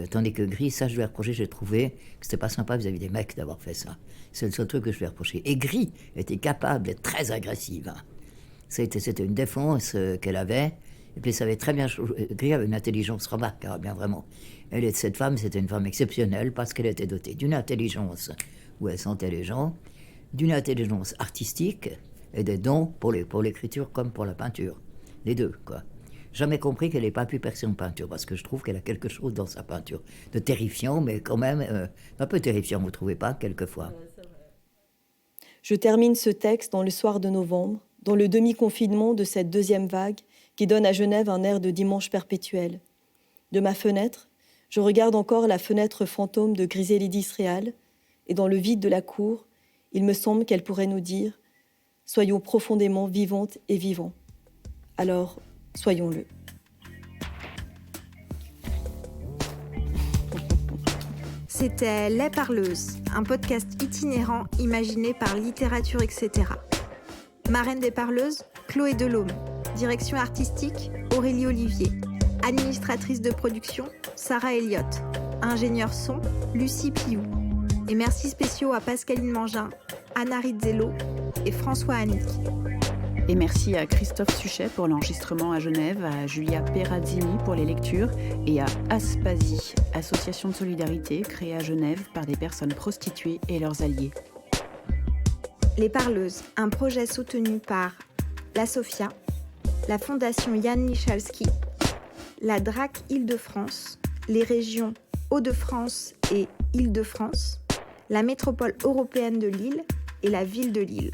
Tandis que Gris, ça je lui ai reproché, j'ai trouvé que c'était pas sympa vis-à-vis des mecs d'avoir fait ça. C'est le seul truc que je lui ai reproché. Et Gris était capable d'être très agressive. Hein. C'était une défense qu'elle avait. Et puis ça avait très bien... Gris avait une intelligence remarquable, bien vraiment. Cette femme, c'était une femme exceptionnelle parce qu'elle était dotée d'une intelligence où elle sentait les gens, d'une intelligence artistique et des dons pour l'écriture comme pour la peinture. Les deux, quoi. Jamais compris qu'elle n'ait pas pu percer en peinture, parce que je trouve qu'elle a quelque chose dans sa peinture de terrifiant, mais quand même un peu terrifiant, vous ne trouvez pas, quelquefois? Je termine ce texte dans le soir de novembre, dans le demi-confinement de cette deuxième vague qui donne à Genève un air de dimanche perpétuel. De ma fenêtre, je regarde encore la fenêtre fantôme de Griselidis Réal, et dans le vide de la cour, il me semble qu'elle pourrait nous dire « Soyons profondément vivantes et vivants ». Alors, soyons-le. C'était Les Parleuses, un podcast itinérant imaginé par Littérature, etc. Marraine des Parleuses, Chloé Delhomme. Direction artistique, Aurélie Olivier. Administratrice de production, Sarah Elliott. Ingénieur son, Lucie Piou. Et merci spéciaux à Pascaline Mangin, Anna Rizzello et François Annick. Et merci à Christophe Suchet pour l'enregistrement à Genève, à Julia Perazzini pour les lectures et à Aspasie, association de solidarité créée à Genève par des personnes prostituées et leurs alliés. Les Parleuses, un projet soutenu par la Sophia, la Fondation Jan Michalski, la DRAC Île-de-France, les régions Hauts-de-France et Île-de-France, la métropole européenne de Lille et la ville de Lille.